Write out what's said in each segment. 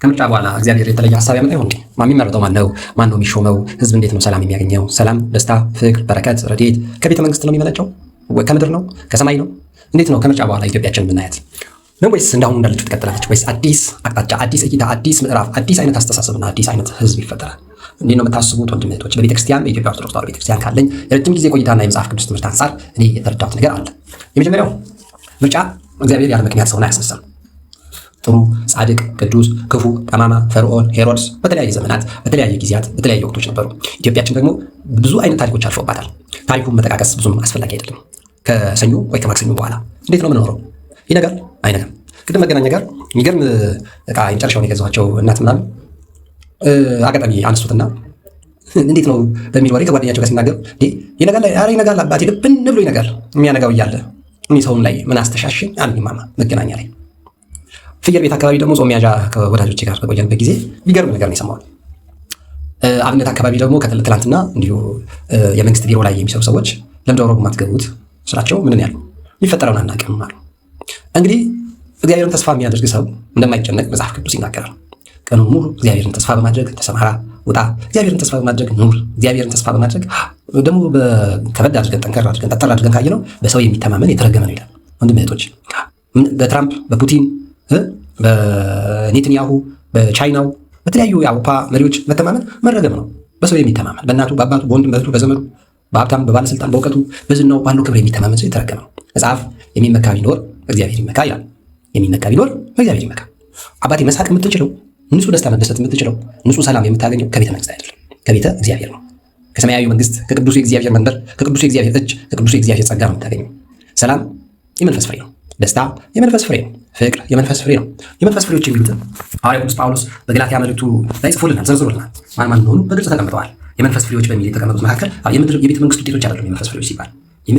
ከምርጫ በኋላ እግዚአብሔር የተለየ ሀሳብ ያመጣ ይሆን? የሚመረጠው ማን ነው? ማን ነው የሚሾመው? ህዝብ እንዴት ነው ሰላም የሚያገኘው? ሰላም፣ ደስታ፣ ፍቅር፣ በረከት፣ ረድኤት ከቤተ መንግስት ነው የሚመነጨው? ከምድር ነው? ከሰማይ ነው? እንዴት ነው ከምርጫ በኋላ ኢትዮጵያችን የምናያት ነው? ወይስ እንዳሁኑ እንዳለችው ትቀጥላለች? ወይስ አዲስ አቅጣጫ፣ አዲስ እይታ፣ አዲስ ምዕራፍ፣ አዲስ አይነት አስተሳሰብና አዲስ አይነት ህዝብ ይፈጠራል? እንዴት ነው የምታስቡት ወንድም እህቶች? በቤተክርስቲያን በኢትዮጵያ ኦርቶዶክስ ተዋሕዶ ቤተክርስቲያን ካለኝ የረጅም ጊዜ ቆይታና የመጽሐፍ ቅዱስ ትምህርት አንጻር እኔ የተረዳሁት ነገር አለ። የመጀመሪያው ምርጫ እግዚአብሔር ያለ ምክንያት ሰውን አያስነሳም። ጥሩ፣ ጻድቅ፣ ቅዱስ፣ ክፉ፣ ጠማማ፣ ፈርዖን፣ ሄሮድስ በተለያየ ዘመናት በተለያየ ጊዜያት በተለያየ ወቅቶች ነበሩ። ኢትዮጵያችን ደግሞ ብዙ አይነት ታሪኮች አልፎባታል። ታሪኩን መጠቃቀስ ብዙም አስፈላጊ አይደለም። ከሰኞ ወይ ከማክሰኞ በኋላ እንዴት ነው የምንኖረው? ይነጋል አይነጋም? ቅድም መገናኛ ጋር የሚገርም ዕቃ የመጨረሻውን የገዛኋቸው እናት ምናምን አጋጣሚ አነሱትና እንዴት ነው በሚል ወሬ ከጓደኛቸው ጋር ሲናገሩ ይነጋል፣ ኧረ ይነጋል አባቴ ልብን ብሎ ይነጋል። የሚያነጋው እያለ እኔ ሰውም ላይ ምን አስተሻሽኝ አሉኝ ማማ መገናኛ ላይ። ፍየል ቤት አካባቢ ደግሞ ጾም ያዣ ከወዳጆቼ ጋር በቆየንበት ጊዜ ቢገርም ነገር ነው የሰማሁት። አብነት አካባቢ ደግሞ ትላንትና እንዲሁ የመንግስት ቢሮ ላይ የሚሰሩ ሰዎች ለምንድን ነው የማትገቡት ስላቸው ምንን ያሉ የሚፈጠረውን አናውቅም አሉ። እንግዲህ እግዚአብሔርን ተስፋ የሚያደርግ ሰው እንደማይጨነቅ መጽሐፍ ቅዱስ ይናገራል። ቀኑን ሙሉ እግዚአብሔርን ተስፋ በማድረግ ተሰማራ፣ ውጣ። እግዚአብሔርን ተስፋ በማድረግ ኑር። እግዚአብሔርን ተስፋ በማድረግ ደግሞ ከበድ አድርገን ጠንከር አድርገን ጠጠር አድርገን ካየነው በሰው የሚተማመን የተረገመ ነው ይላል። ወንድም እህቶች፣ በትራምፕ በፑቲን በኔትንያሁ በቻይናው በተለያዩ የአውሮፓ መሪዎች መተማመን መረገም ነው። በሰው የሚተማመን በእናቱ በአባቱ በወንድም በእህቱ በዘመዱ በሀብታም በባለስልጣን በእውቀቱ በዝናው ባለው ክብር የሚተማመን ሰው የተረገመ ነው። መጽሐፍ የሚመካ ቢኖር እግዚአብሔር ይመካ ይላል። የሚመካ ቢኖር እግዚአብሔር ይመካ። አባቴ መሳቅ የምትችለው ንጹህ ደስታ መደሰት የምትችለው ንጹህ ሰላም የምታገኘው ከቤተ መንግስት አይደለም፣ ከቤተ እግዚአብሔር ነው። ከሰማያዊ መንግስት ከቅዱሱ የእግዚአብሔር መንበር ከቅዱሱ የእግዚአብሔር እጅ ከቅዱሱ የእግዚአብሔር ጸጋ ነው የምታገኘው። ሰላም የመንፈስ ፍሬ ነው። ደስታ የመንፈስ ፍሬ ነው። ፍቅር የመንፈስ ፍሬ ነው። የመንፈስ ፍሬዎች የሚሉትን ሐዋርያው ቅዱስ ጳውሎስ በገላትያ መልእክቱ ላይ ጽፎልናል፣ ዘርዝሮልናል። ማን ማን እንደሆኑ በግልጽ ተቀምጠዋል። የመንፈስ ፍሬዎች በሚል የተቀመጡት መካከል የምድር የቤተ መንግስት ውጤቶች አይደሉም። የመንፈስ ፍሬዎች ሲባል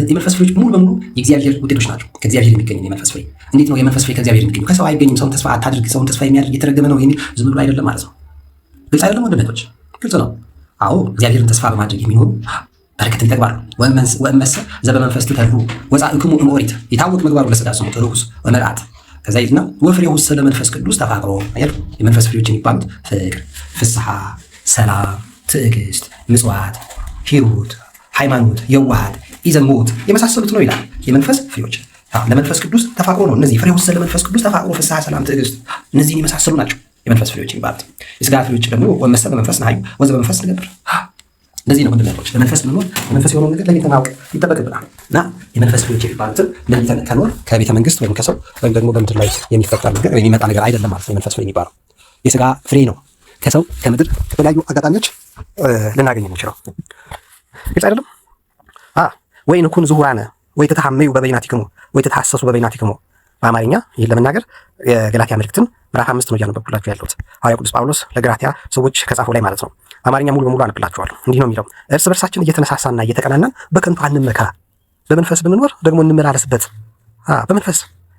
የመንፈስ ፍሬዎች ሙሉ በሙሉ የእግዚአብሔር ውጤቶች ናቸው። ከእግዚአብሔር የሚገኝ የመንፈስ ፍሬ። እንዴት ነው የመንፈስ ፍሬ ከእግዚአብሔር የሚገኝ? ከሰው አይገኝም። ሰውን ተስፋ አታድርግ፣ ሰውን ተስፋ የሚያደርግ የተረገመ ነው የሚል ዝም ብሎ አይደለም ማለት ነው። ግልጽ አይደለም ወንድሞች? ግልጽ ነው። አዎ እግዚአብሔርን ተስፋ በማድረግ የሚኖሩ በረከትን ይጠግባሉ። ወእመሰ ዘበመንፈስ ትተሉ ወጻእክሙ እምኦሪት የታወቅ ምግባሩ ለሥጋ ስሙ ርኩስ ወመርዓት። ከዛ ይልና ወፍሬሁ ለመንፈስ ቅዱስ ተፋቅሮ። የመንፈስ ፍሬዎች የሚባሉት ፍቅር፣ ፍስሐ፣ ሰላም፣ ትዕግስት፣ ምጽዋት፣ ሂሩት፣ ሃይማኖት፣ የዋሃት፣ ኢዘንሞት የመሳሰሉት ነው ይላል። የመንፈስ ፍሬዎች ለመንፈስ ቅዱስ ተፋቅሮ ነው። እነዚህ ፍሬሁ ለመንፈስ ቅዱስ ተፋቅሮ፣ ፍስሐ፣ ሰላም፣ ትዕግስት እነዚህን የመሳሰሉ ናቸው የመንፈስ ፍሬዎች የሚባሉት። የሥጋ ፍሬዎች ደግሞ ወእመሰ በመንፈስ ነሐዩ ወዘበመንፈስ ንገብር። እንደዚህ ነው ወንድሞች፣ ለመንፈስ ብንኖር መንፈስ የሆነውን ነገር ለይተን ማወቅ ይጠበቅብናል። እና የመንፈስ ፍሬዎች የሚባሉትን ለይተን ከኖር ከቤተ መንግስት ወይም ከሰው ወይም ደግሞ በምድር ላይ የሚፈጠር ነገር የሚመጣ ነገር አይደለም ማለት ነው። የመንፈስ ፍሬ የሚባለው የሥጋ ፍሬ ነው። ከሰው ከምድር ከተለያዩ አጋጣሚዎች ልናገኝ የምንችለው ግልጽ አይደለም። ወይ ንኩን ዝሁራነ ወይ ተተሐመዩ በበይናቲክሙ ወይ ተተሐሰሱ በበይናቲክሙ። በአማርኛ ይህን ለመናገር የገላትያ መልእክትን ምዕራፍ 5 ነው እያነበብኩላችሁ ያለሁት። ሐዋርያው ቅዱስ ጳውሎስ ለገላትያ ሰዎች ከጻፈው ላይ ማለት ነው። አማርኛ ሙሉ በሙሉ አነብላችኋለሁ። እንዲህ ነው የሚለው፣ እርስ በርሳችን እየተነሳሳና እየተቀናናን በከንቱ አንመካ፣ በመንፈስ ብንኖር ደግሞ እንመላለስበት። በመንፈስ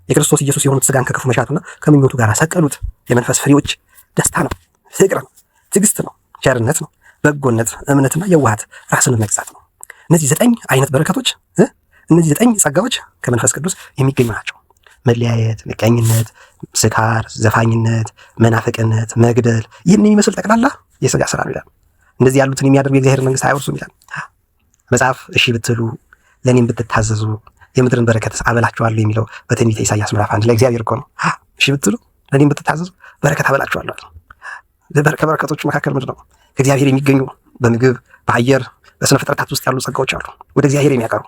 የክርስቶስ ኢየሱስ የሆኑት ሥጋን ከክፉ መሻቱና ከምኞቱ ጋር ሰቀሉት። የመንፈስ ፍሬዎች ደስታ ነው፣ ፍቅር ነው፣ ትዕግስት ነው፣ ቸርነት ነው፣ በጎነት፣ እምነትና የዋሃት፣ ራስን መግዛት ነው። እነዚህ 9 አይነት በረከቶች እነዚህ 9 ጸጋዎች ከመንፈስ ቅዱስ የሚገኙ ናቸው። መለያየት፣ ምቀኝነት፣ ስካር፣ ዘፋኝነት፣ መናፍቅነት፣ መግደል ይህን የሚመስል ጠቅላላ የሥጋ ስራ ነው ይላል። እንደዚህ ያሉትን የሚያደርጉ የእግዚአብሔር መንግስት አይወርሱም ይላል መጽሐፍ። እሺ ብትሉ ለእኔም ብትታዘዙ የምድርን በረከት አበላችኋለሁ የሚለው በትንቢተ ኢሳይያስ ምዕራፍ 1 ላይ እግዚአብሔር እኮ ነው። እሺ ብትሉ ለእኔም ብትታዘዙ በረከት አበላችኋለሁ። ከበረከቶቹ መካከል ምንድን ነው? ከእግዚአብሔር የሚገኙ በምግብ በአየር በስነ ፍጥረታት ውስጥ ያሉ ጸጋዎች አሉ፣ ወደ እግዚአብሔር የሚያቀሩ።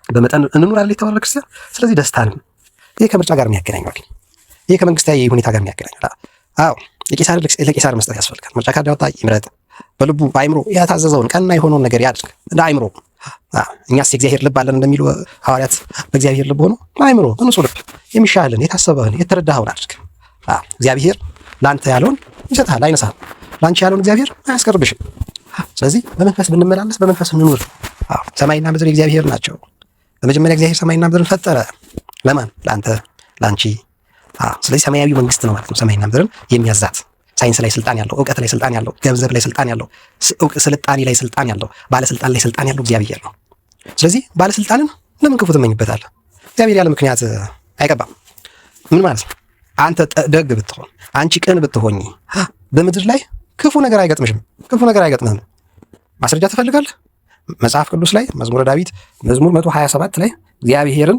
በመጠን እንኑራለን የተባለ ክርስቲያን። ስለዚህ ደስታንም ይሄ ከምርጫ ጋር የሚያገናኘዋል። ይሄ ከመንግስታዊ ሁኔታ ጋር የሚያገናኘዋል። አዎ የቄሳር ለቄሳር መስጠት ያስፈልጋል። ምርጫ ካርድ ያወጣ ይምረጥ፣ በልቡ በአይምሮ የታዘዘውን ቀና የሆነውን ነገር ያድርግ። እንደ አይምሮ እኛስ የእግዚአብሔር ልብ አለን እንደሚሉ ሐዋርያት በእግዚአብሔር ልብ ሆኖ አይምሮ በንጹህ ልብ የሚሻልን የታሰበህን የተረዳኸውን አድርግ። እግዚአብሔር ለአንተ ያለውን ይሰጥሃል፣ አይነሳህም። ለአንቺ ያለውን እግዚአብሔር አያስቀርብሽም። ስለዚህ በመንፈስ ብንመላለስ በመንፈስ እንኑር። ሰማይና ምድር የእግዚአብሔር ናቸው። በመጀመሪያ እግዚአብሔር ሰማይና ምድርን ፈጠረ። ለማን? ለአንተ፣ ለአንቺ። ስለዚህ ሰማያዊ መንግስት ነው ማለት ነው ሰማይና ምድርን የሚያዛት። ሳይንስ ላይ ስልጣን ያለው፣ እውቀት ላይ ስልጣን ያለው፣ ገንዘብ ላይ ስልጣን ያለው፣ ስልጣኔ ላይ ስልጣን ያለው፣ ባለስልጣን ላይ ስልጣን ያለው እግዚአብሔር ነው። ስለዚህ ባለስልጣንን ለምን ክፉ ትመኝበታለህ? እግዚአብሔር ያለ ምክንያት አይቀባም። ምን ማለት ነው? አንተ ደግ ብትሆን፣ አንቺ ቅን ብትሆኝ በምድር ላይ ክፉ ነገር አይገጥምሽም፣ ክፉ ነገር አይገጥምህም። ማስረጃ ትፈልጋለህ? መጽሐፍ ቅዱስ ላይ መዝሙረ ዳዊት መዝሙር 127 ላይ እግዚአብሔርን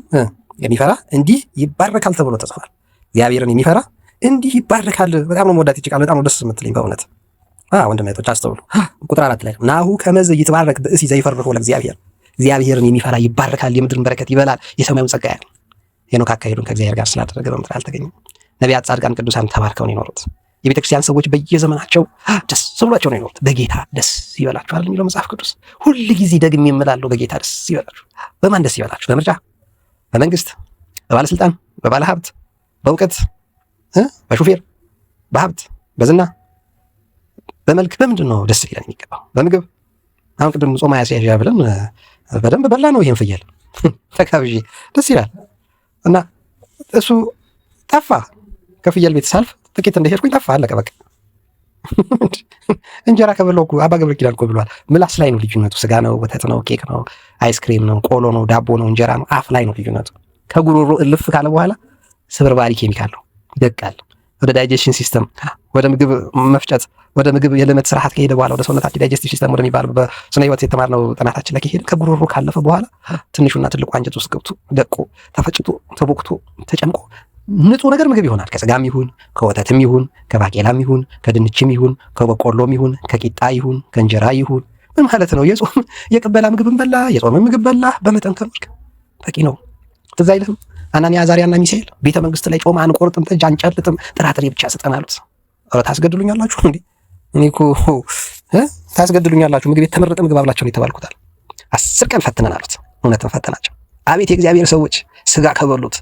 የሚፈራ እንዲህ ይባረካል ተብሎ ተጽፏል። እግዚአብሔርን የሚፈራ እንዲህ ይባረካል። በጣም ነው መወዳት ይችላል። በጣም ነው ደስ የምትለኝ በእውነት ወንድም እህቶች አስተውሉ። ቁጥር 4 ላይ ናሁ ከመዝ ይትባረክ ብእሲ ዘይፈርህ ለእግዚአብሔር፣ እግዚአብሔርን የሚፈራ ይባረካል፣ የምድርን በረከት ይበላል፣ የሰማዩን ጸጋ ያያል። ሄኖክ አካሄዱን ከእግዚአብሔር ጋር ስላደረገ በምድር አልተገኘም። ነቢያት፣ ጻድቃን፣ ቅዱሳን ተባርከው ነው የኖሩት። የቤተ ክርስቲያን ሰዎች በየዘመናቸው ደስ ብሏቸው ነው የኖሩት። በጌታ ደስ ይበላችሁ አይደል የሚለው መጽሐፍ ቅዱስ። ሁል ጊዜ ደግሜ የምላለው በጌታ ደስ ይበላችሁ። በማን ደስ ይበላችሁ? በምርጫ፣ በመንግስት፣ በባለስልጣን፣ በባለ ሀብት፣ በእውቀት፣ በሹፌር፣ በሀብት፣ በዝና፣ በመልክ፣ በምንድን ነው ደስ ሊለን የሚገባው? በምግብ አሁን ቅድም ጾም ያስያዣ ብለን በደንብ በላ ነው ይሄን ፍየል ተካብዤ ደስ ይላል። እና እሱ ጠፋ። ከፍየል ቤት ሳልፍ ጥቂት እንደሄድኩኝ ጠፋ፣ አለቀ በቃ። እንጀራ ከበላሁ እኮ አባ ገብረ ኪዳን እኮ ብሏል። ምላስ ላይ ነው ልዩነቱ። ስጋ ነው፣ ወተት ነው፣ ኬክ ነው፣ አይስክሪም ነው፣ ቆሎ ነው፣ ዳቦ ነው፣ እንጀራ ነው፣ አፍ ላይ ነው ልዩነቱ። ከጉሮሮ እልፍ ካለ በኋላ ስብርባሪ ኬሚካል ነው፣ ይደቃል። ወደ ዳይጀሽን ሲስተም፣ ወደ ምግብ መፍጨት፣ ወደ ምግብ የልመት ስርዓት ከሄደ በኋላ ወደ ሰውነታችን ዳይጀስቲቭ ሲስተም ወደሚባለው በስነ ህይወት የተማርነው ጥናታችን ላይ ከሄደ ከጉሮሮ ካለፈ በኋላ ትንሹና ትልቁ አንጀት ውስጥ ገብቶ ደቆ ተፈጭቶ ተቦክቶ ተጨምቆ ንጹህ ነገር ምግብ ይሆናል። ከስጋም ይሁን ከወተትም ይሁን ከባቄላም ይሁን ከድንችም ይሁን ከበቆሎም ይሁን ከቂጣ ይሁን ከእንጀራ ይሁን ምን ማለት ነው? የጾም የቅበላ ምግብን በላ፣ የጾም ምግብ በላ፣ በመጠን ከመልክ በቂ ነው። ትዝ አይልህም? አናንያ አዛርያና ሚሳኤል ቤተ መንግስት ላይ ጮማ አንቆርጥም፣ ጠጅ አንጨልጥም፣ ጥራጥሬ ብቻ ስጠን አሉት። ኧረ ታስገድሉኛላችሁ እንዴ? እኔ እኮ ታስገድሉኛላችሁ፣ ምግብ የተመረጠ ምግብ አብላቸው ነው የተባልኩታል። 10 ቀን ፈትነን አሉት። እውነትን ፈተናቸው። አቤት የእግዚአብሔር ሰዎች ስጋ ከበሉት፣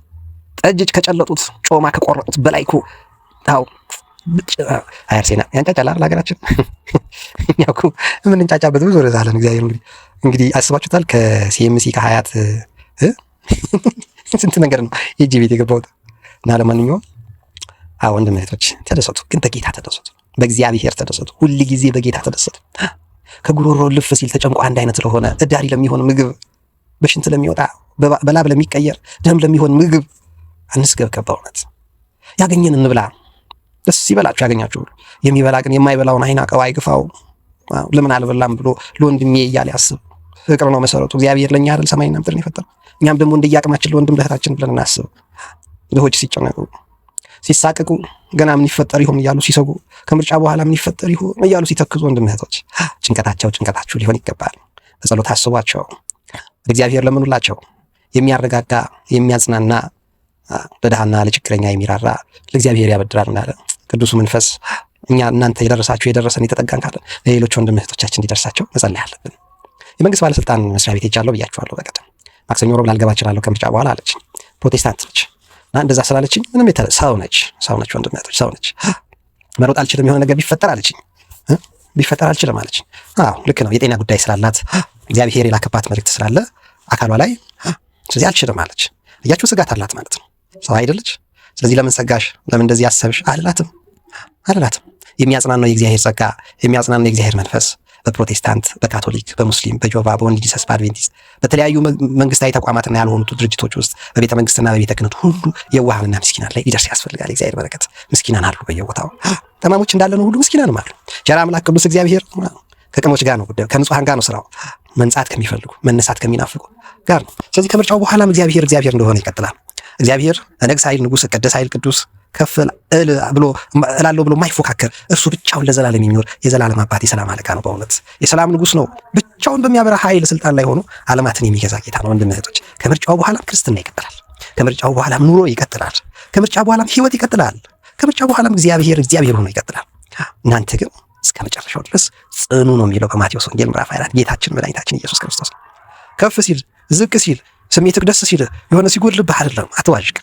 ጠጅ ከጨለጡት፣ ጮማ ከቆረጡት በላይ እኮ ታው አርሴና ያንጫጫል አይደል ሀገራችን። እኛ እኮ ምን እንጫጫበት ብዙ ወደዛ አለን። እግዚአብሔር እንግዲህ አስባችሁታል? ከሲኤምሲ ከሀያት ስንት ነገር ነው የእጅ ቤት የገባሁት። እና ለማንኛውም ወንድም እህቶች ተደሰቱ፣ ግን በጌታ ተደሰቱ፣ በእግዚአብሔር ተደሰቱ። ሁል ጊዜ በጌታ ተደሰቱ። ከጉሮሮ ልፍ ሲል ተጨምቆ አንድ አይነት ስለሆነ እዳሪ ለሚሆን ምግብ፣ በሽንት ለሚወጣ በላብ ለሚቀየር ደም ለሚሆን ምግብ አንስገብገብ። በእውነት ያገኘን እንብላ፣ ደስ ይበላችሁ ያገኛችሁ ሁሉ። የሚበላ ግን የማይበላውን አይናቀው አይግፋው። ለምን አልበላም ብሎ ለወንድሜ እያለ ያስብ። ፍቅር ነው መሰረቱ። እግዚአብሔር ለእኛ አይደል ሰማይና ምድርን የፈጠረው? እኛም ደግሞ እንደየአቅማችን ለወንድም ለእህታችን ብለን እናስብ። ድሆች ሲጨነቁ ሲሳቀቁ ገና ምን ይፈጠር ይሆን እያሉ ሲሰጉ፣ ከምርጫ በኋላ ምን ይፈጠር ይሆን እያሉ ሲተክዙ ወንድም እህቶች ጭንቀታችሁ ሊሆን ይገባል። በጸሎት አስቧቸው፣ ለእግዚአብሔር ለምኑላቸው። የሚያረጋጋ የሚያጽናና ለድሃና ለችግረኛ የሚራራ ለእግዚአብሔር ያበድራል እንዳለ ቅዱሱ መንፈስ እኛ እናንተ የደረሳችሁ የደረሰን የተጠጋን ካለን ለሌሎች ወንድም እህቶቻችን እንዲደርሳቸው መጸለይ አለብን። የመንግስት ባለስልጣን መስሪያ ቤት ሄጃለሁ ብያችኋለሁ። በቀደም ማክሰኞ ሮብ ላልገባ እችላለሁ ከምርጫ በኋላ አለችኝ። ፕሮቴስታንት ነች እና እንደዛ ስላለችኝ ምንም ሰው ነች ወንድም እህቶች ሰው ነች። መሮጥ አልችልም የሆነ ነገር ቢፈጠር አለችኝ። ቢፈጠር አልችልም አለችኝ። ልክ ነው። የጤና ጉዳይ ስላላት እግዚአብሔር የላከባት መልእክት ስላለ አካሏ ላይ ስለዚህ አልችልም አለች። እያችሁ ስጋት አላት ማለት ነው። ሰው አይደለች። ስለዚህ ለምን ሰጋሽ፣ ለምን እንደዚህ አሰብሽ አልላትም። የሚያጽናናው የእግዚአብሔር ጸጋ፣ የሚያጽናናው የእግዚአብሔር መንፈስ በፕሮቴስታንት፣ በካቶሊክ፣ በሙስሊም፣ በጆቫ፣ በወንጌላዊት፣ በአድቬንቲስት በተለያዩ መንግስታዊ ተቋማትና ያልሆኑት ድርጅቶች ውስጥ በቤተ መንግስትና በቤተ ክህነት ሁሉ የዋሃንና ምስኪናን ላይ ሊደርስ ያስፈልጋል። የእግዚአብሔር በረከት ምስኪናን አሉ በየቦታው። ጠማሞች እንዳለ ነው ሁሉ ምስኪናንም አሉ። ቸር አምላክ ቅዱስ እግዚአብሔር ከቅሞች ጋር ነው ጉዳዩ፣ ከንጹሃን ጋር ነው ስራው። መንጻት ከሚፈልጉ መነሳት ከሚናፍቁ ጋር ነው። ስለዚህ ከምርጫው በኋላም እግዚአብሔር እንደሆነ ይቀጥላል። እግዚአብሔር እነግሥ ኃይል ንጉሥ፣ እቀደስ ኃይል ቅዱስ፣ ከፍ እላለሁ ብሎ የማይፎካከር እርሱ ብቻውን ለዘላለም የሚኖር የዘላለም አባት የሰላም አለቃ ነው። በእውነት የሰላም ንጉሥ ነው። ብቻውን በሚያበራ ኃይል ስልጣን ላይ ሆኖ ዓለማትን የሚገዛ ጌታ ነው። ወንድም እህቶች ከምርጫው በኋላም ክርስትና ይቀጥላል። ከምርጫው በኋላም ኑሮ ይቀጥላል። ከምርጫ በኋላም ህይወት ይቀጥላል። ከምርጫ በኋላም እግዚአብሔር ሆኖ ይቀጥላል። እናንተ ግን እስከ መጨረሻው ድረስ ጽኑ ነው የሚለው በማቴዎስ ወንጌል ምዕራፍ 24 ጌታችን መድኃኒታችን ኢየሱስ ክርስቶስ ነው። ከፍ ሲል ዝቅ ሲል ስሜትህ ደስ ሲል የሆነ ሲጎድልብህ አይደለም። አትዋዥቅ፣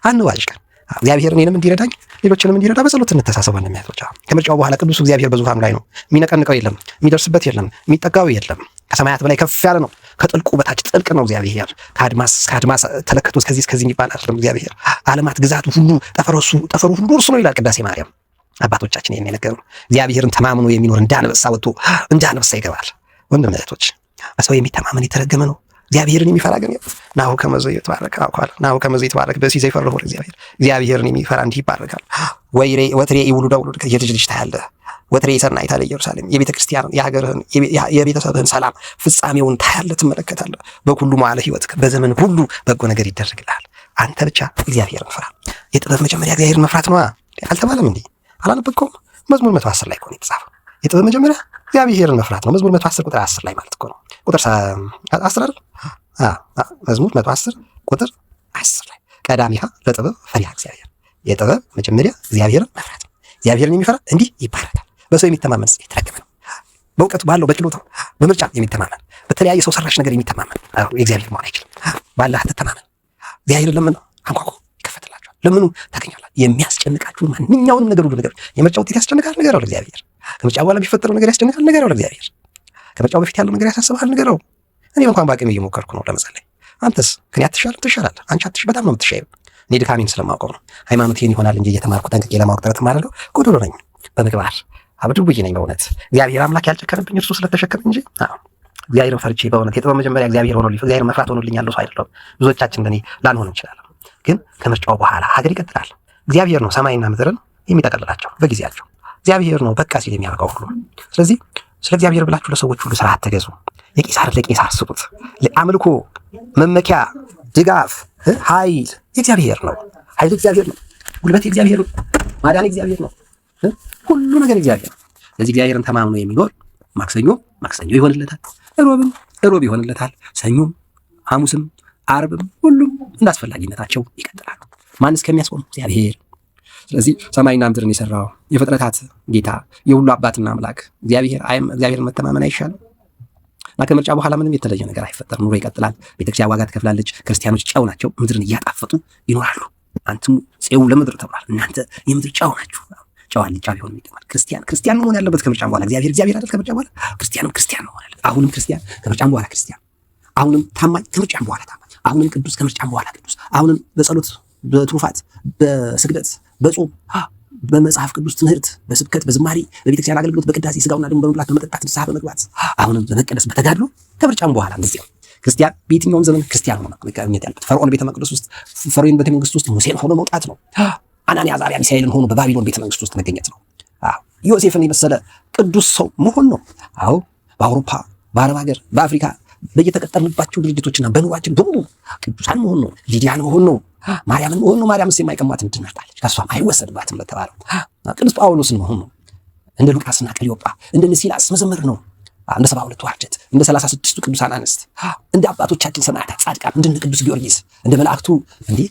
አንዋዥቅ። እግዚአብሔር እኔንም እንዲረዳኝ ሌሎችንም እንዲረዳ በጸሎት እንተሳሰብ። ወንድሞች ከምርጫው በኋላ ቅዱሱ እግዚአብሔር በዙፋኑ ላይ ነው። የሚነቀንቀው የለም፣ የሚደርስበት የለም፣ የሚጠጋው የለም። ከሰማያት በላይ ከፍ ያለ ነው፣ ከጥልቁ በታች ጥልቅ ነው። እግዚአብሔር ከአድማስ ተለክቶ እስከዚህ የሚባል አይደለም። እግዚአብሔር ዓለማት ግዛቱ ሁሉ ጠፈሩ ሁሉ እርሱ ነው ይላል ቅዳሴ ማርያም። አባቶቻችን ይሄን የነገሩ እግዚአብሔርን ተማምኖ የሚኖር እንዳንበሳ ወጥቶ እንዳንበሳ ይገባል። ወንድም እህቶች በሰው የሚተማመን የተረገመ ነው። እግዚአብሔርን የሚፈራ ግን ናሁ ከመዘ ይትባረክ አውቃል ናሁ ከመዘ ይትባረክ በሲ ዘይፈርሁ እግዚአብሔር እግዚአብሔርን የሚፈራ እንዲህ ይባረካል። ወትሬ ይውሉደ ውሉድ የልጅ ልጅ ታያለህ። ወትሬ ሰናይታ ለኢየሩሳሌም የቤተ ክርስቲያን የሀገርህን የቤተሰብህን ሰላም ፍጻሜውን ታያለህ፣ ትመለከታለህ። በሁሉ መዋዕለ ሕይወትህ በዘመን ሁሉ በጎ ነገር ይደረግልሃል። አንተ ብቻ እግዚአብሔርን ፍራ። የጥበብ መጀመሪያ እግዚአብሔርን መፍራት ነው አልተባለም እንዴ? አላነበብከውም? መዝሙር 110 ላይ እኮ ነው የተጻፈው። የጥበብ መጀመሪያ እግዚአብሔርን መፍራት ነው። መዝሙር 110 ቁጥር 10 ላይ ማለት እኮ ነው። ቁጥር 10 አይደል? መዝሙር 110 ቁጥር 10 ላይ ቀዳሚሃ ለጥበብ ፈሪሃ እግዚአብሔር፣ የጥበብ መጀመሪያ እግዚአብሔርን መፍራት ነው። እግዚአብሔርን የሚፈራ እንዲህ ይባረካል። በሰው የሚተማመን የተረገመ ነው። በእውቀቱ ባለው በችሎታው በምርጫ የሚተማመን በተለያየ ሰው ሰራሽ ነገር የሚተማመን የእግዚአብሔር መሆን አይችልም። ባላህ አትተማመን። እግዚአብሔርን ለምን አንኳኩ ይከፈትላችኋል፣ ለምኑ ታገኛላችሁ። የሚያስጨንቃችሁ ማንኛውንም ነገር ሁሉ ነገር የምርጫ ውጤት ያስጨንቃል፣ ነገር አለ እግዚአብሔር። ከምርጫ በኋላ የሚፈጠረው ነገር ያስጨንቃል፣ ነገር አለ እግዚአብሔር። ከምርጫው በፊት ያለው ነገር ያሳስባል፣ ነገር ነው። እኔ እንኳን በአቅሜ እየሞከርኩ ነው ለመጸለይ። አንተስ ከኔ አትሻልም? ትሻላለህ። አንቺ በጣም ነው የምትሻይው። እኔ ድካሜን ስለማውቀው ነው። ሃይማኖቴን ይሆናል እንጂ እየተማርኩ ጠንቅቄ ለማወቅ ጥረት ማድረገው ጎዶሎ ነኝ በምግባር አብዱብዬ ነኝ። በእውነት እግዚአብሔር አምላክ ያልጨከረብኝ እርሱ ስለተሸከረ እንጂ እግዚአብሔርን ፈርቼ በእውነት የጥበብ መጀመሪያ እግዚአብሔር ሆኖልኝ እግዚአብሔር መፍራት ሆኖልኝ ያለው ሰው አይደለም። ብዙዎቻችን እንደኔ ላንሆን እንችላለን። ግን ከምርጫው በኋላ ሀገር ይቀጥላል። እግዚአብሔር ነው ሰማይና ምድርን የሚጠቀልላቸው በጊዜያቸው። እግዚአብሔር ነው በቃ ሲል የሚያበቃው ሁሉ። ስለዚህ ስለ እግዚአብሔር ብላችሁ ለሰዎች ሁሉ ስራ አትገዙ። የቄሳር ለቄሳር ስጡት። ለአምልኮ መመኪያ ድጋፍ ኃይል የእግዚአብሔር ነው። ኃይል እግዚአብሔር ነው። ጉልበት እግዚአብሔር ነው። ማዳን እግዚአብሔር ነው። ሁሉ ነገር እግዚአብሔር ነው። ስለዚህ እግዚአብሔርን ተማምኖ የሚኖር ማክሰኞ ይሆንለታል፣ ሮብ ይሆንለታል፣ ሰኞም፣ ሐሙስም፣ አርብም ሁሉም እንዳስፈላጊነታቸው ይቀጥላሉ። ማን እስከሚያስቆም እግዚአብሔር። ስለዚህ ሰማይና ምድርን የሰራው የፍጥረታት ጌታ የሁሉ አባትና አምላክ እግዚአብሔርን መተማመን አይሻልም? እና ከምርጫ በኋላ ምንም የተለየ ነገር አይፈጠርም። ኑሮ ይቀጥላል። ቤተክርስቲያን ዋጋ ትከፍላለች። ክርስቲያኖች ጨው ናቸው፣ ምድርን እያጣፈጡ ይኖራሉ። አንትሙ ፄው ለምድር ተብሏል። እናንተ የምድር ጨው ናችሁ። ጨው አልጫ ቢሆን ይጠማል። ክርስቲያን መሆን ያለበት ከምርጫ በኋላ እግዚአብሔር አይደል? ከምርጫ በኋላ ክርስቲያን መሆን ያለበት። አሁንም ክርስቲያን ከምርጫ በኋላ ክርስቲያን፣ አሁንም ታማኝ ከምርጫ በኋላ ታማኝ፣ አሁንም ቅዱስ ከምርጫ በኋላ ቅዱስ፣ አሁንም በጸሎት በትሩፋት በስግደት በጾም በመጽሐፍ ቅዱስ ትምህርት በስብከት በዝማሬ በቤተክርስቲያን አገልግሎት በቅዳሴ ስጋውና ደሙን በመብላት በመጠጣት ንስሐ በመግባት አሁንም በመቀደስ በተጋድሎ ከምርጫም በኋላ እንደዚያው ክርስቲያን በየትኛውም ዘመን ክርስቲያን ሆኖ መገኘት ያለበት። ፈርዖን ቤተ መቅደስ ውስጥ ፈርዖን ቤተ መንግስት ውስጥ ሙሴን ሆኖ መውጣት ነው። አናንያ አዛርያ ሚሳኤልን ሆኖ በባቢሎን ቤተ መንግስት ውስጥ መገኘት ነው። ዮሴፍን የመሰለ ቅዱስ ሰው መሆን ነው። በአውሮፓ በአረብ ሀገር በአፍሪካ በየተቀጠርንባቸው ድርጅቶችና በኑሯችን በሙሉ ቅዱሳን መሆን ነው። ሊዲያን መሆን ነው። ማርያምን መሆን ነው። ማርያምስ የማይቀሟትን ትመርጣለች፣ ከሷም አይወሰድባትም ለተባለው። ቅዱስ ጳውሎስን መሆን ነው። እንደ ሉቃስና ቀሊዮጳ እንደ ሲላስ መዘመር ነው። እንደ 72 ዋርጀት እንደ 36ቱ ቅዱሳን አንስት እንደ አባቶቻችን ሰማዕታት ጻድቃን እንደ ቅዱስ ጊዮርጊስ እንደ መላእክቱ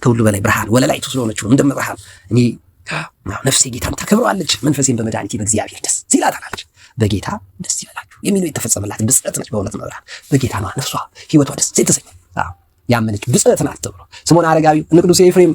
ከሁሉ በላይ ብርሃን ወለላይቱ ስለሆነችው እንደ ብርሃን እኔ ነፍሴ ጌታን ታከብረዋለች፣ መንፈሴን በመድኃኒቴ በእግዚአብሔር ደስ ይላታለች። በጌታ ደስ ይበላችሁ የሚለው የተፈጸመላት ብጽዕት ነች። በእውነት መብራት በጌታ ነው ነፍሷ ህይወቷ ደስ የተሰኘ ያመነች ብጽዕት ናት ተብሎ ስምዖን አረጋዊው እነ ቅዱስ ኤፍሬም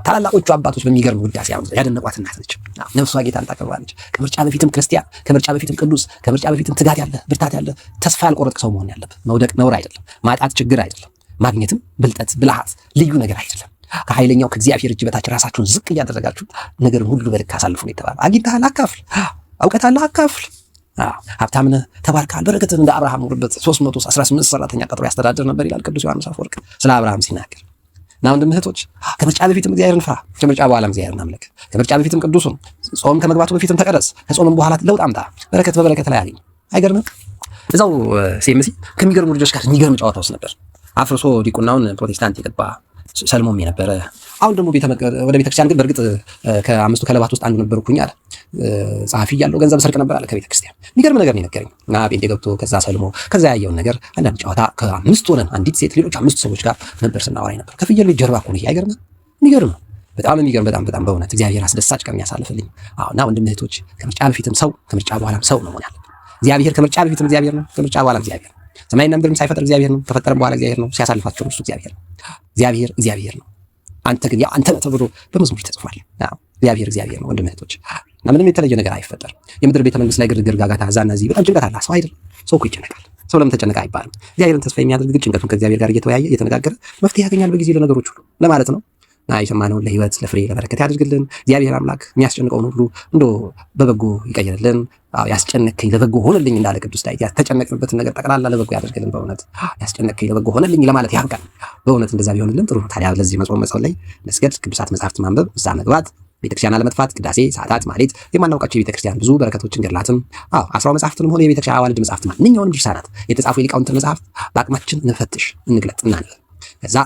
ታላላቆቹ አባቶች በሚገርም ውዳሴ ያደነቋት እናት ነች። ነፍሷ ጌታን ታከብራለች። ከምርጫ በፊትም ክርስቲያን፣ ከምርጫ በፊትም ቅዱስ፣ ከምርጫ በፊትም ትጋት ያለ ብርታት ያለ ተስፋ ያልቆረጥክ ሰው መሆን ያለብህ። መውደቅ ነውር አይደለም፣ ማጣት ችግር አይደለም፣ ማግኘትም ብልጠት ብልሃት ልዩ ነገር አይደለም። ከኃይለኛው ከእግዚአብሔር እጅ በታች ራሳችሁን ዝቅ እያደረጋችሁ ነገርን ሁሉ በልክ አሳልፉ ነው የተባለው። አግኝተሃል አካፍል፣ እውቀት አለህ አካፍል። ሀብታም ነህ ተባርከሃል፣ በረከትን እንደ አብርሃም ኑርበት። 318 ሰራተኛ ቀጥሮ ያስተዳድር ነበር ይላል ቅዱስ ዮሐንስ አፈወርቅ ስለ አብርሃም ሲናገር። እና ወንድም እህቶች ከምርጫ በፊትም እግዚአብሔርን ፍራ፣ ከምርጫ በኋላም እግዚአብሔርን አምልክ። ከምርጫ በፊትም ቅዱሱን ጾም ከመግባቱ በፊትም ተቀደስ፣ ከጾምም በኋላ ለውጥ አምጣ፣ በረከት በበረከት ላይ አግኝ። አይገርምም? እዛው ሴምሲ ከሚገርሙ ልጆች ጋር የሚገርም ጨዋታ ውስጥ ነበር። አፍርሶ ዲቁናውን ፕሮቴስታንት የገባ ሰልሞም የነበረ አሁን ደግሞ ወደ ቤተክርስቲያን ግን በእርግጥ ከአምስቱ ከለባት ውስጥ አንዱ ነበርኩኝ አለ። ጸሐፊ እያለሁ ገንዘብ ሰርቅ ነበር አለ ከቤተክርስቲያን። የሚገርም ነገር ነው የነገረኝ። እና ጴንጤ ገብቶ ከዛ ሰልሞ ከዛ ያየውን ነገር አንዳንድ ጨዋታ ከአምስት ሆነን አንዲት ሴት ሌሎች 5 ሰዎች ጋር ነበር ስናወራ ነበር። ከፍየል ልጅ ጀርባ እኮ ነው። አይገርምም? የሚገርም ነው። በጣም የሚገርም በጣም በእውነት እግዚአብሔር አስደሳች ቀን ያሳልፍልኝ። እና ወንድም እህቶች ከምርጫ በፊትም ሰው ከምርጫ በኋላም ሰው ነው መሆን ያለብን። እግዚአብሔር ከምርጫ በፊትም እግዚአብሔር ነው፣ ከምርጫ በኋላም እግዚአብሔር ነው። ሰማይና ምድርም ሳይፈጠር እግዚአብሔር ነው፣ ከፈጠረም በኋላ እግዚአብሔር ነው፣ ሲያሳልፋቸው እሱ እግዚአብሔር ነው። አንተ ግን አንተ ነው ተብሎ በመዝሙር ተጽፏል። እግዚአብሔር ነው ወንድም እህቶች። እና ምንም የተለየ ነገር አይፈጠርም። የምድር ቤተ መንግስት ላይ ግርግር፣ ጋጋታ፣ ዛና እዚህ በጣም ጭንቀት አለ። ሰው አይደለም ሰው እኮ ይጨነቃል። ሰው ለምን ተጨነቀ አይባልም። እግዚአብሔርን ተስፋ የሚያደርግ ግን ጭንቀቱን ከእግዚአብሔር ጋር እየተወያየ እየተነጋገረ መፍትሄ ያገኛል በጊዜ ለነገሮች ሁሉ ለማለት ነው። እና የሰማነውን ለህይወት ለፍሬ ለበረከት ያድርግልን። እግዚአብሔር አምላክ የሚያስጨንቀውን ሁሉ እንዶ በበጎ ይቀይርልን። ያስጨነከኝ ለበጎ ሆነልኝ እንዳለ ቅዱስ ዳዊት ያተጨነቅንበትን ነገር ጠቅላላ ለበጎ ያደርግልን። በእውነት ያስጨነከኝ ለበጎ ሆነልኝ ለማለት ያብቃል። በእውነት እንደዛ ቢሆንልን ጥሩ ነው። ታዲያ ለዚህ መጾም መጸለይ፣ መስገድ፣ ቅዱሳት መጽሐፍት ማንበብ፣ እዛ መግባት፣ ቤተክርስቲያን አለመጥፋት፣ ቅዳሴ፣ ሰዓታት፣ ማህሌት፣ የማናውቃቸው የቤተክርስቲያን ብዙ በረከቶችን ገድላትም፣ አስራው መጽሐፍትንም ሆነ የቤተክርስቲያን አዋልድ መጽሐፍት ማንኛውንም ድርሳናት የተጻፉ የሊቃውንትን መጽሐፍት በአቅማችን እንፈትሽ፣ እንግለጥ፣ እናንበብ። ከዛ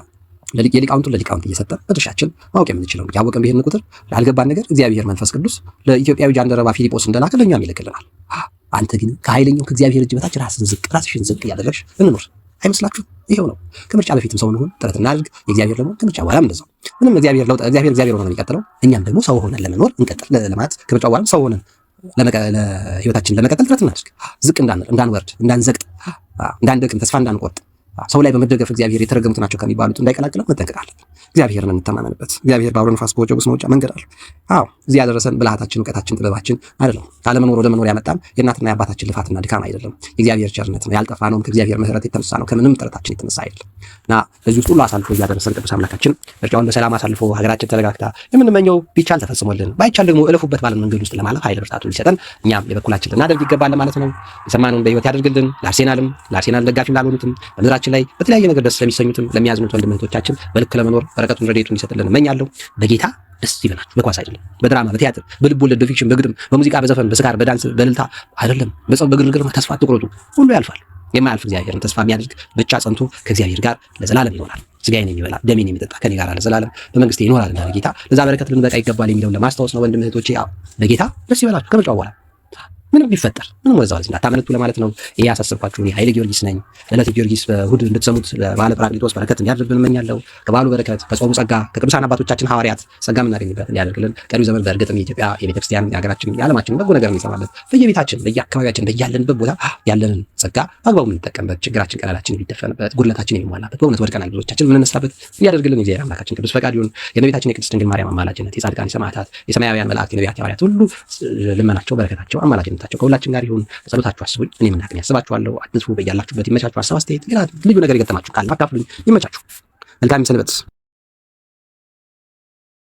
የሊቃውንቱን ለሊቃውንት እየሰጠን በድርሻችን ማወቅ የምንችለው ያወቅን ብሄርን ቁጥር ላልገባን ነገር እግዚአብሔር መንፈስ ቅዱስ ለኢትዮጵያዊ ጃንደረባ ፊልጶስ እንደላከ ለእኛም ይልክልናል። አንተ ግን ከኃይለኛው ከእግዚአብሔር እጅ በታች ራስሽን ዝቅ እያደረግሽ እንኖር አይመስላችሁ? ይሄው ነው። ከምርጫ በፊትም ሰው እንሆን ጥረት እናድርግ። የእግዚአብሔር ደግሞ ከምርጫ በኋላም እንደዛው ምንም እግዚአብሔር ሆኖ ነው የሚቀጥለው። እኛም ደግሞ ሰው ሆነን ለመኖር እንቀጥል ለማለት ከምርጫ በኋላም ሰው ሆነን ለህይወታችን ለመቀጠል ጥረት እናድርግ። ዝቅ እንዳንወርድ፣ እንዳንዘቅጥ፣ እንዳንደክም፣ ተስፋ እንዳንቆርጥ ሰው ላይ በመደገፍ እግዚአብሔር የተረገሙት ናቸው ከሚባሉት እንዳይቀላቅለው መጠንቀቅ አለብን። እግዚአብሔርን እንተማመንበት። እግዚአብሔር በአውሎ ነፋስ በወጀብ ውስጥ መውጫ መንገድ አለው። እዚህ ያደረሰን ብልሃታችን፣ እውቀታችን፣ ጥበባችን አይደለም። ካለመኖር ወደ መኖር ያመጣን የእናትና የአባታችን ልፋትና ድካም አይደለም። የእግዚአብሔር ቸርነት ነው። ያልጠፋ ነውም ከእግዚአብሔር ምሕረት የተነሳ ነው። ከምንም ጥረታችን የተነሳ አይደለም እና በዚህ ውስጥ ሁሉ አሳልፎ እያደረሰን ቅዱስ አምላካችን ምርጫውን በሰላም አሳልፎ ሀገራችን ተረጋግታ የምንመኘው ቢቻል ተፈጽሞልን ባይቻል ደግሞ እለፉበት ባለን መንገድ ውስጥ ለማለፍ ኃይል ብርታቱ ሊሰጠን እኛም የበኩላችን ልናደርግ ይገባል ማለት ነው። የሰማነውን በሕይወት ያደርግልን። ለአርሴናል ደጋፊም ላልሆኑትም በምድራችን ላይ በተለያየ ነገር ደስ ለሚሰኙትም ለሚያዝኑት ወንድም እህቶቻችን በልክ ለመኖር በረከቱን ረድኤቱን እንዲሰጥልን እመኛለሁ። በጌታ ደስ ይበላችሁ። በኳስ አይደለም፣ በድራማ በቲያትር በልብ ወለድ በፊክሽን በግጥም በሙዚቃ በዘፈን በስካር በዳንስ በእልልታ አይደለም፣ በጸብ በግርግር ተስፋ አትቁረጡ። ሁሉ ያልፋል። የማያልፍ እግዚአብሔርን ተስፋ የሚያደርግ ብቻ ጸንቶ ከእግዚአብሔር ጋር ለዘላለም ይኖራል። ስጋዬን የሚበላ ደሜን የሚጠጣ ከኔ ጋር ለዘላለም በመንግስቴ ይኖራል እንዳለ ጌታ ለዛ በረከት ልንበቃ ይገባል የሚለውን ለማስታወስ ነው። ወንድም እህቶቼ በጌታ ደስ ይበላችሁ። ከምርጫው በኋላ ምንም ቢፈጠር ምንም ወዛው እንዳታመነቱ ለማለት ነው። ይሄ ያሳስባችሁ። እኔ ኃይለ ጊዮርጊስ ነኝ። ለዕለተ ጊዮርጊስ በእሑድ እንድትሰሙት ለበዓለ ጰራቅሊጦስ በረከት እንዲያድርብን እመኛለሁ። ከበዓሉ በረከት ከጾሙ ጸጋ ከቅዱሳን አባቶቻችን ሐዋርያት ጸጋ የምናገኝበት እንዲያደርግልን ቀሪው ዘመን በእርግጥም የኢትዮጵያ የቤተክርስቲያን የሀገራችን የዓለማችን በጎ ነገር የሚሰማበት በየቤታችን በየአካባቢያችን በያለንበት ቦታ ያለንን ጸጋ በአግባቡ የምንጠቀምበት ችግራችን ቀላላችን የሚደፈንበት ጉድለታችን የሚሟላበት በእውነት ወድቀናል ብዙዎቻችን የምንነሳበት እንዲያደርግልን እግዚአብሔር አምላካችን ቅዱስ ፈቃድ ይሁን። የእመቤታችን የቅድስት ድንግል ማርያም አማላጅነት፣ የጻድቃን የሰማዕታት የሰማያውያን መላእክት የነቢያት የሐዋርያት ሁሉ ልመናቸው በረከታቸው አማላጅነታቸው ከሁላችን ጋር ይሁን። ጸሎታችሁ አስቡኝ፣ እኔ ምን ያክል ያስባችኋለሁ። አትጥፉ። በያላችሁበት ይመቻችሁ። ሀሳብ አስተያየት፣ ልዩ ነገር የገጠማችሁ ካለ አካፍሉኝ። ይመቻችሁ። መልካም ሰንበት።